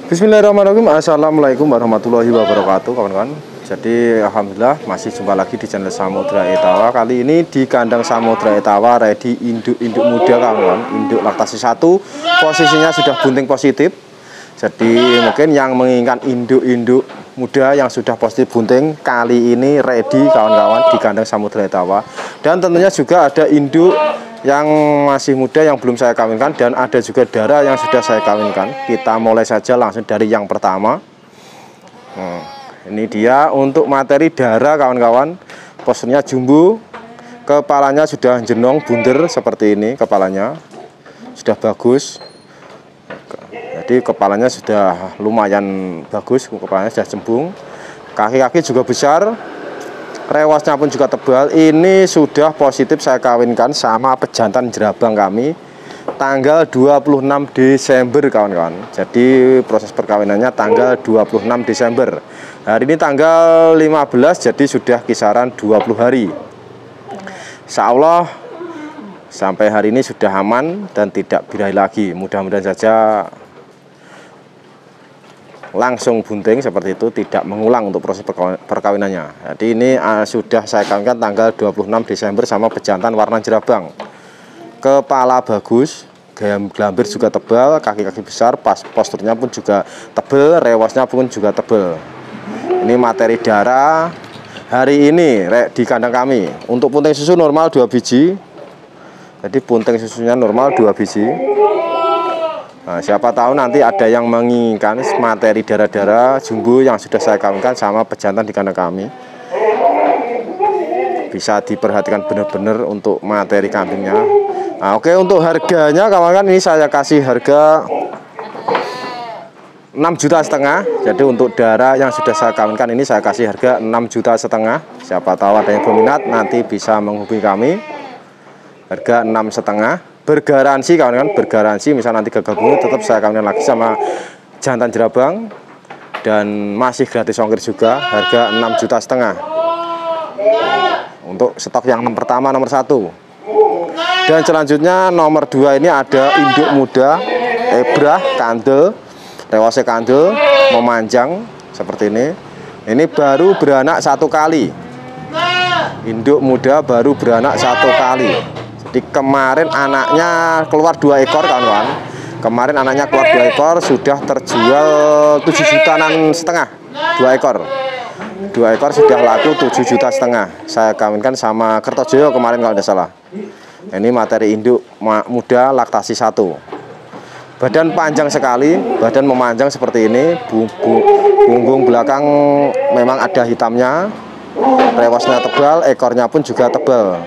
Bismillahirrahmanirrahim. Assalamualaikum warahmatullahi wabarakatuh, kawan-kawan. Jadi alhamdulillah masih jumpa lagi di channel Samudra Etawa. Kali ini di kandang Samudra Etawa ready induk muda, kawan-kawan. Induk laktasi 1, posisinya sudah bunting positif. Jadi mungkin yang menginginkan induk muda yang sudah positif bunting, kali ini ready, kawan-kawan, di kandang Samudra Etawa. Dan tentunya juga ada induk yang masih muda yang belum saya kawinkan, dan ada juga darah yang sudah saya kawinkan. Kita mulai saja langsung dari yang pertama. Ini dia untuk materi darah, kawan-kawan. Posturnya jumbo, kepalanya sudah jenong bunder seperti ini. Kepalanya sudah bagus, jadi kepalanya sudah lumayan bagus, kepalanya sudah cembung. Kaki-kaki juga besar, rewasnya pun juga tebal. Ini sudah positif saya kawinkan sama pejantan jerabang kami tanggal 26 Desember, kawan-kawan. Jadi proses perkawinannya tanggal 26 Desember. Hari ini tanggal 15, jadi sudah kisaran 20 hari. Insya Allah sampai hari ini sudah aman dan tidak birahi lagi. Mudah-mudahan saja langsung bunting seperti itu, tidak mengulang untuk proses perkawinannya. Jadi ini sudah saya kawinkan tanggal 26 Desember sama pejantan warna jerabang. Kepala bagus, gelambir juga tebal, kaki-kaki besar, posturnya pun juga tebal, rewasnya pun juga tebal. Ini materi darah hari ini di kandang kami. Untuk punting susu normal 2 biji. Jadi punting susunya normal 2 biji. Nah, siapa tahu nanti ada yang menginginkan materi darah-darah jumbo yang sudah saya kawinkan sama pejantan di kandang kami. Bisa diperhatikan benar-benar untuk materi kambingnya. Nah, oke, untuk harganya, kawan-kawan, ini saya kasih harga 6,5 juta. Jadi untuk darah yang sudah saya kawinkan ini saya kasih harga 6,5 juta. Siapa tahu ada yang berminat nanti bisa menghubungi kami. Harga 6,5. Bergaransi, kawan-kawan, bergaransi. Misal nanti gagal bunyi, tetap saya kawinkan lagi sama jantan jerabang dan masih gratis ongkir juga. Harga 6,5 juta. Untuk stok yang pertama, nomor 1. Dan selanjutnya nomor 2 ini ada induk muda ebrah kandel, rewasnya kandel, memanjang seperti ini. Ini baru beranak 1 kali. Induk muda baru beranak 1 kali. Jadi kemarin anaknya keluar 2 ekor, kawan-kawan. Kemarin anaknya keluar 2 ekor, sudah terjual 7,5 jutaan. 2 ekor. 2 ekor sudah laku 7,5 juta. Saya kawinkan sama Kertojoyo kemarin kalau tidak salah. Ini materi induk muda laktasi 1. Badan panjang sekali, badan memanjang seperti ini. Punggung belakang memang ada hitamnya. Rewasnya tebal, ekornya pun juga tebal.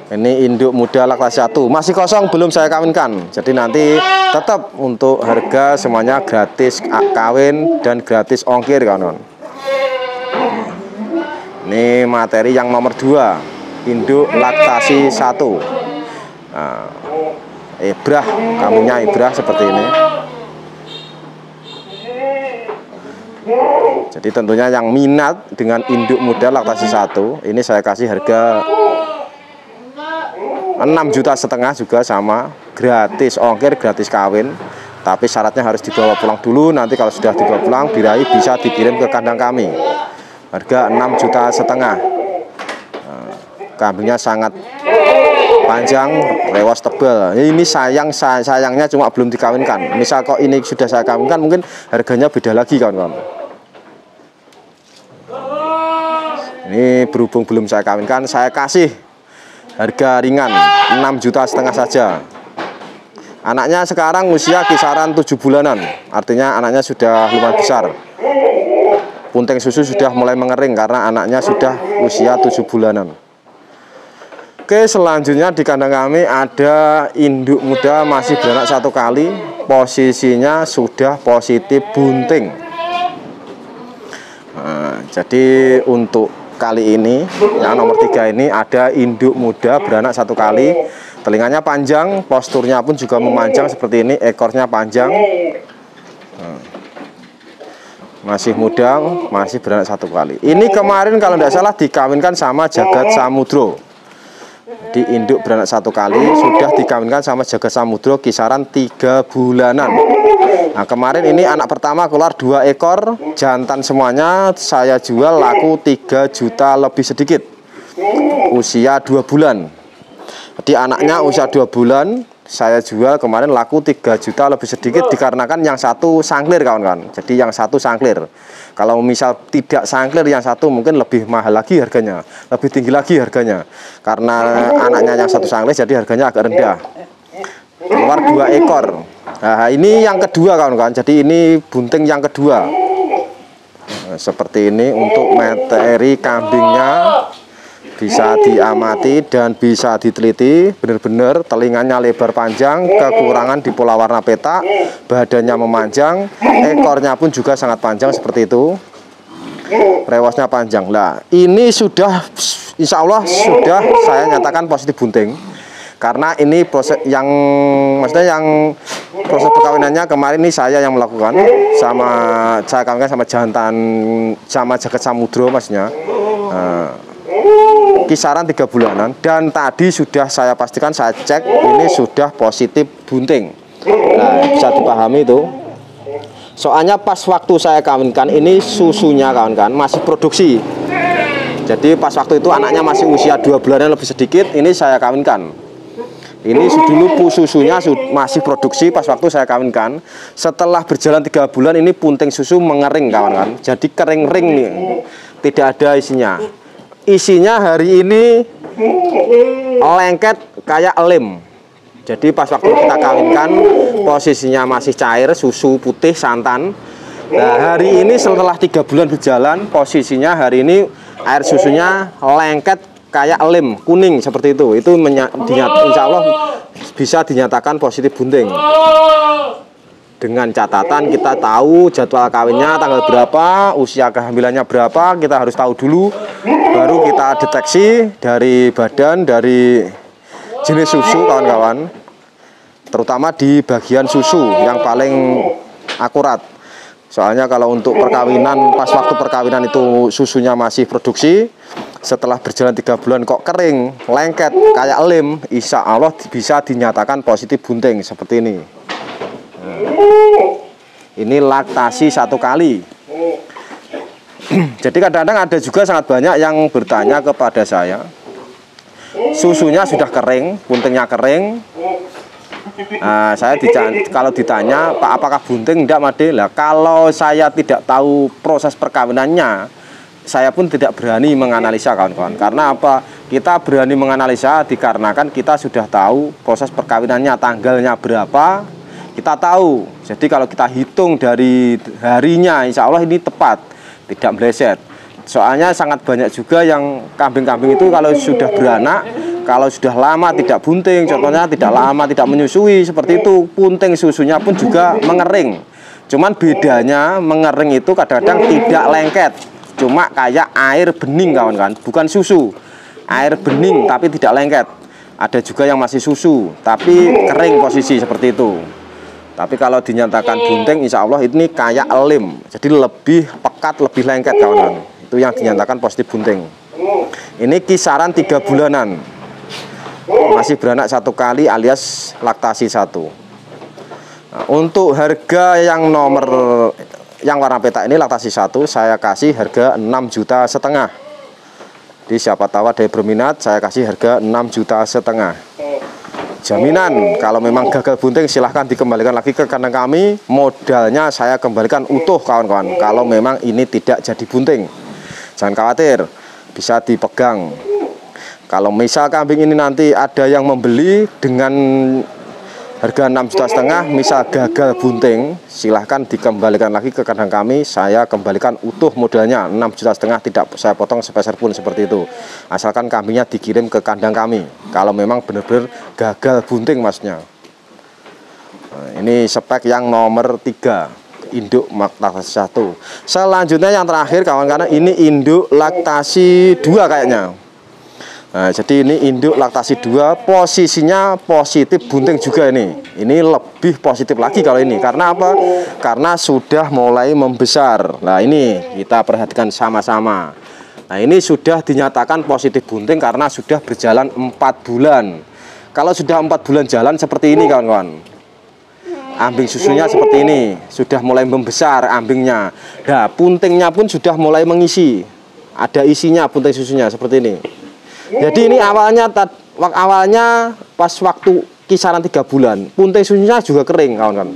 Ini induk muda laktasi 1, masih kosong, belum saya kawinkan. Jadi nanti tetap untuk harga semuanya gratis kawin dan gratis ongkir, kawan-kawan. Ini materi yang nomor 2, induk laktasi 1. Nah, ebrah, kambingnya ebrah seperti ini. Jadi tentunya yang minat dengan induk muda laktasi 1, ini saya kasih harga 6,5 juta juga, sama gratis ongkir, gratis kawin. Tapi syaratnya harus dibawa pulang dulu. Nanti kalau sudah dibawa pulang birahi bisa dikirim ke kandang kami. Harga 6,5 juta. Kambingnya sangat panjang, rewas tebal. Ini sayangnya cuma belum dikawinkan. Misal kok ini sudah saya kawinkan, mungkin harganya beda lagi, kawan-kawan. Ini berhubung belum saya kawinkan, saya kasih harga ringan 6,5 juta saja. Anaknya sekarang usia kisaran 7 bulanan. Artinya anaknya sudah lumayan besar. Punting susu sudah mulai mengering karena anaknya sudah usia 7 bulanan. Oke, selanjutnya di kandang kami ada induk muda masih beranak 1 kali. Posisinya sudah positif bunting. Nah, jadi untuk kali ini yang nomor 3 ini ada induk muda beranak 1 kali. Telinganya panjang, posturnya pun juga memanjang seperti ini, ekornya panjang. Masih muda, masih beranak 1 kali. Ini kemarin kalau tidak salah dikawinkan sama Jagat Samudro. Di induk beranak 1 kali, sudah dikawinkan sama Jagat Samudra kisaran 3 bulanan. Nah, kemarin ini anak pertama keluar 2 ekor jantan semuanya, saya jual laku 3 juta lebih sedikit, usia 2 bulan. Jadi anaknya usia 2 bulan saya jual kemarin laku 3 juta lebih sedikit, dikarenakan yang satu sangklir kawan-kawan. Jadi yang satu sangklir. Kalau misal tidak sangklir yang satu mungkin lebih mahal lagi harganya, lebih tinggi lagi harganya. Karena anaknya yang satu sangklir jadi harganya agak rendah. Keluar 2 ekor. Nah, ini yang kedua kawan-kawan. Jadi ini bunting yang kedua. Nah, seperti ini untuk materi kambingnya. Bisa diamati dan bisa diteliti, benar-benar telinganya lebar panjang, kekurangan di pola warna petak, badannya memanjang, ekornya pun juga sangat panjang seperti itu, rewasnya panjang. Nah, ini sudah, insya Allah sudah saya nyatakan positif bunting, karena ini proses yang, maksudnya yang proses perkawinannya kemarin ini saya yang melakukan, saya kawinkan sama jantan, sama Jagat Samudra maksudnya. Kisaran 3 bulanan, dan tadi sudah saya pastikan, saya cek ini sudah positif bunting. Nah, bisa dipahami itu. Soalnya pas waktu saya kawinkan ini susunya kawan-kawan masih produksi. Jadi pas waktu itu anaknya masih usia 2 bulanan lebih sedikit, ini saya kawinkan. Ini dulu susunya masih produksi pas waktu saya kawinkan. Setelah berjalan 3 bulan ini punting susu mengering kawan-kawan. Jadi kering ring nih, tidak ada isinya. Isinya hari ini lengket kayak lem. Jadi pas waktu kita kawinkan posisinya masih cair, susu putih santan. Nah, hari ini setelah 3 bulan berjalan, posisinya hari ini air susunya lengket kayak lem, kuning seperti itu. Itu insya Allah bisa dinyatakan positif bunting. Dengan catatan kita tahu jadwal kawinnya tanggal berapa, usia kehamilannya berapa, kita harus tahu dulu. Baru kita deteksi dari badan, dari jenis susu kawan-kawan. Terutama di bagian susu yang paling akurat. Soalnya kalau untuk perkawinan, pas waktu perkawinan itu susunya masih produksi, setelah berjalan 3 bulan kok kering, lengket, kayak lem, insya Allah bisa dinyatakan positif bunting seperti ini. Ini laktasi 1 kali. Jadi kadang-kadang ada juga sangat banyak yang bertanya kepada saya, susunya sudah kering, buntingnya kering. Nah, kalau ditanya, Pak, apakah bunting? Enggak, Made. Lah, kalau saya tidak tahu proses perkawinannya, saya pun tidak berani menganalisa kawan-kawan. Karena apa? Kita berani menganalisa dikarenakan kita sudah tahu proses perkawinannya, tanggalnya berapa, kita tahu. Jadi kalau kita hitung dari harinya, insya Allah ini tepat, tidak meleset. Soalnya sangat banyak juga yang kambing-kambing itu kalau sudah beranak, kalau sudah lama tidak bunting, contohnya tidak lama tidak menyusui, seperti itu, punting susunya pun juga mengering. Cuman bedanya mengering itu kadang-kadang tidak lengket, cuma kayak air bening kawan-kawan, bukan susu. Air bening tapi tidak lengket. Ada juga yang masih susu tapi kering posisi seperti itu. Tapi kalau dinyatakan bunting, insya Allah ini kayak lem, jadi lebih pekat, lebih lengket kawan-kawan. Itu yang dinyatakan positif bunting. Ini kisaran 3 bulanan, masih beranak 1 kali alias laktasi 1. Nah, untuk harga yang yang warna petak ini laktasi 1, saya kasih harga 6,5 juta. Jadi siapa tahu ada yang berminat, saya kasih harga 6,5 juta. Jaminan kalau memang gagal bunting silahkan dikembalikan lagi ke kandang kami, modalnya saya kembalikan utuh kawan-kawan. Kalau memang ini tidak jadi bunting, jangan khawatir, bisa dipegang. Kalau misal kambing ini nanti ada yang membeli dengan harga 6,5 juta, misal gagal bunting, silahkan dikembalikan lagi ke kandang kami, saya kembalikan utuh modalnya 6,5 juta, tidak saya potong sepeser pun seperti itu. Asalkan kambingnya dikirim ke kandang kami, kalau memang benar-benar gagal bunting masnya. Nah, ini spek yang nomor 3, induk laktasi 1. Selanjutnya yang terakhir kawan-kawan, ini induk laktasi 2 kayaknya. Nah, jadi ini induk laktasi 2, posisinya positif bunting juga ini. Ini lebih positif lagi kalau ini. Karena apa? Karena sudah mulai membesar. Nah, ini kita perhatikan sama-sama. Nah, ini sudah dinyatakan positif bunting karena sudah berjalan 4 bulan. Kalau sudah 4 bulan jalan seperti ini kawan-kawan, ambing susunya seperti ini, sudah mulai membesar ambingnya. Nah, puntingnya pun sudah mulai mengisi, ada isinya punting susunya seperti ini. Jadi ini awalnya pas waktu kisaran 3 bulan, punting susunya juga kering kawan-kawan.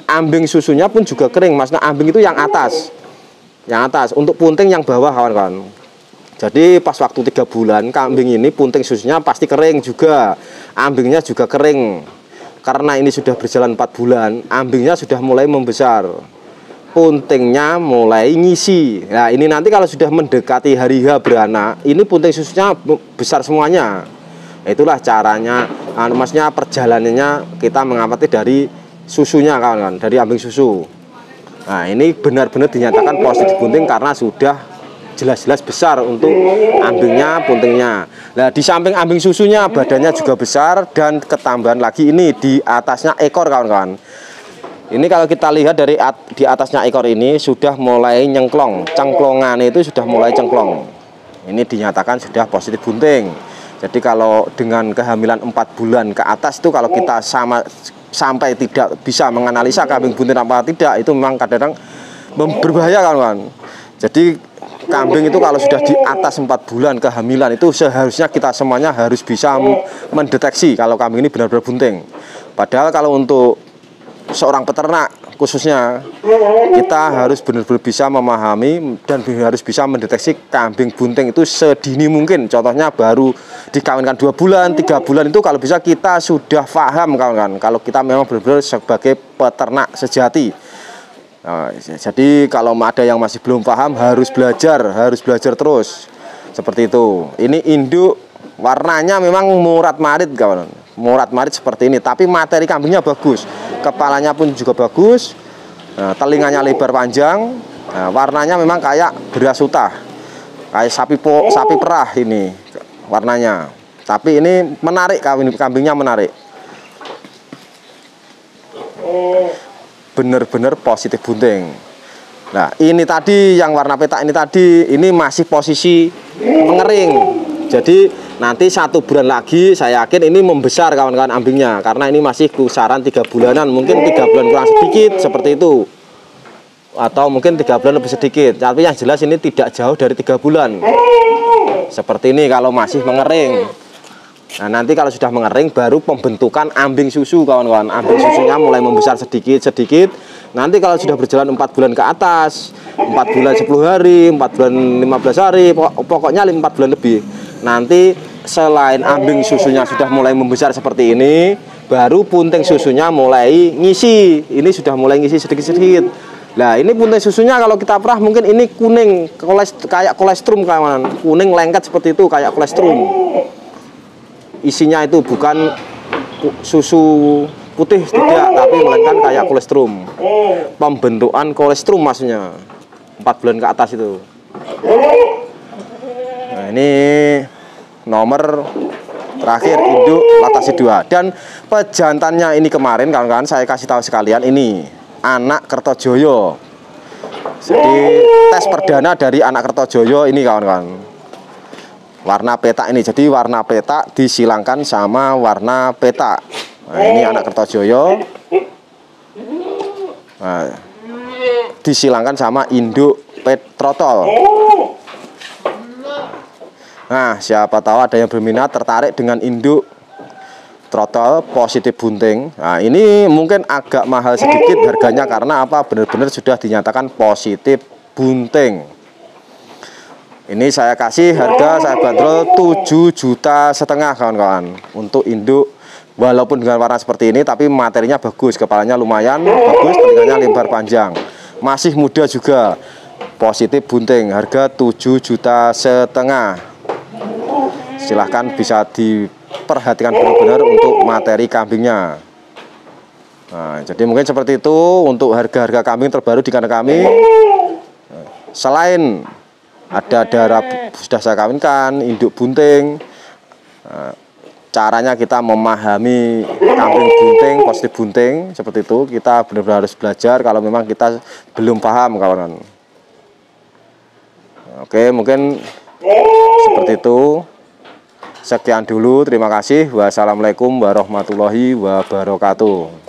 Ambing susunya pun juga kering, maksudnya ambing itu yang atas. Yang atas, untuk punting yang bawah kawan-kawan. Jadi pas waktu 3 bulan kambing ini punting susunya pasti kering juga, ambingnya juga kering. Karena ini sudah berjalan 4 bulan, ambingnya sudah mulai membesar, puntingnya mulai ngisi. Nah, ini nanti kalau sudah mendekati hari H beranak, ini punting susunya besar semuanya. Itulah caranya, maksudnya perjalanannya kita mengamati dari susunya kawan-kawan, dari ambing susu. Nah, ini benar-benar dinyatakan positif bunting karena sudah jelas-jelas besar untuk ambingnya, puntingnya. Nah, di samping ambing susunya badannya juga besar dan ketambahan lagi ini di atasnya ekor kawan-kawan. Ini kalau kita lihat dari di atasnya ekor ini sudah mulai nyengklong, cengklongan itu sudah mulai cengklong. Ini dinyatakan sudah positif bunting. Jadi kalau dengan kehamilan 4 bulan ke atas itu kalau kita sampai tidak bisa menganalisa kambing bunting apa tidak, itu memang kadang-kadang berbahaya kawan-kawan. Jadi kambing itu kalau sudah di atas 4 bulan kehamilan itu seharusnya kita semuanya harus bisa mendeteksi kalau kambing ini benar-benar bunting. Padahal kalau untuk seorang peternak khususnya, kita harus benar-benar bisa memahami dan harus bisa mendeteksi kambing bunting itu sedini mungkin. Contohnya baru dikawinkan 2 bulan, 3 bulan itu kalau bisa kita sudah paham kawan-kawan, kalau kita memang benar-benar sebagai peternak sejati. Nah, jadi kalau ada yang masih belum paham harus belajar terus seperti itu. Ini induk, warnanya memang murat marit kawan, murat marit seperti ini, tapi materi kambingnya bagus, kepalanya pun juga bagus, nah, telinganya lebar panjang, nah, warnanya memang kayak beras utah, kayak sapi perah ini warnanya. Tapi ini menarik, kambingnya menarik. Bener-bener positif bunting. Nah, ini tadi yang warna petak ini tadi, ini masih posisi mengering. Jadi nanti 1 bulan lagi saya yakin ini membesar kawan-kawan ambingnya, karena ini masih kisaran 3 bulanan, mungkin 3 bulan kurang sedikit seperti itu, atau mungkin 3 bulan lebih sedikit. Tapi yang jelas ini tidak jauh dari 3 bulan. Seperti ini kalau masih mengering. Nah, nanti kalau sudah mengering baru pembentukan ambing susu kawan-kawan. Ambing susunya mulai membesar sedikit-sedikit. Nanti kalau sudah berjalan 4 bulan ke atas, 4 bulan 10 hari, 4 bulan 15 hari, pokoknya 4 bulan lebih. Nanti selain ambing susunya sudah mulai membesar seperti ini, baru punting susunya mulai ngisi. Ini sudah mulai ngisi sedikit-sedikit. Nah, ini punting susunya kalau kita perah mungkin ini kuning, kayak kolestrum kawan. Kuning lengket seperti itu kayak kolestrum. Isinya itu bukan susu putih tidak, tapi melainkan kayak kolestrum. Pembentukan kolestrum maksudnya 4 bulan ke atas itu. Nah, ini nomor terakhir induk laktasi 2. Dan pejantannya ini kemarin kawan-kawan saya kasih tahu sekalian, ini anak Kertojoyo. Jadi tes perdana dari anak Kertojoyo ini kawan-kawan. Warna petak ini, jadi warna petak disilangkan sama warna petak. Nah, ini anak Kertojoyo. Nah, disilangkan sama induk petrotol. Nah, siapa tahu ada yang berminat tertarik dengan induk trotol positif bunting. Nah, ini mungkin agak mahal sedikit harganya karena apa? Benar-benar sudah dinyatakan positif bunting. Ini saya kasih harga, saya bandrol 7,5 juta kawan-kawan untuk induk, walaupun dengan warna seperti ini tapi materinya bagus, kepalanya lumayan bagus, telinganya lebar panjang, masih muda juga, positif bunting, harga 7,5 juta. Silahkan bisa diperhatikan benar-benar untuk materi kambingnya. Nah, jadi mungkin seperti itu untuk harga-harga kambing terbaru di kandang kami. Selain ada darah sudah saya kawinkan, induk bunting. Caranya kita memahami kambing bunting, positif bunting seperti itu. Kita benar-benar harus belajar kalau memang kita belum paham kawan-kawan. Oke, mungkin Seperti itu. Sekian dulu, terima kasih. Wassalamualaikum warahmatullahi wabarakatuh.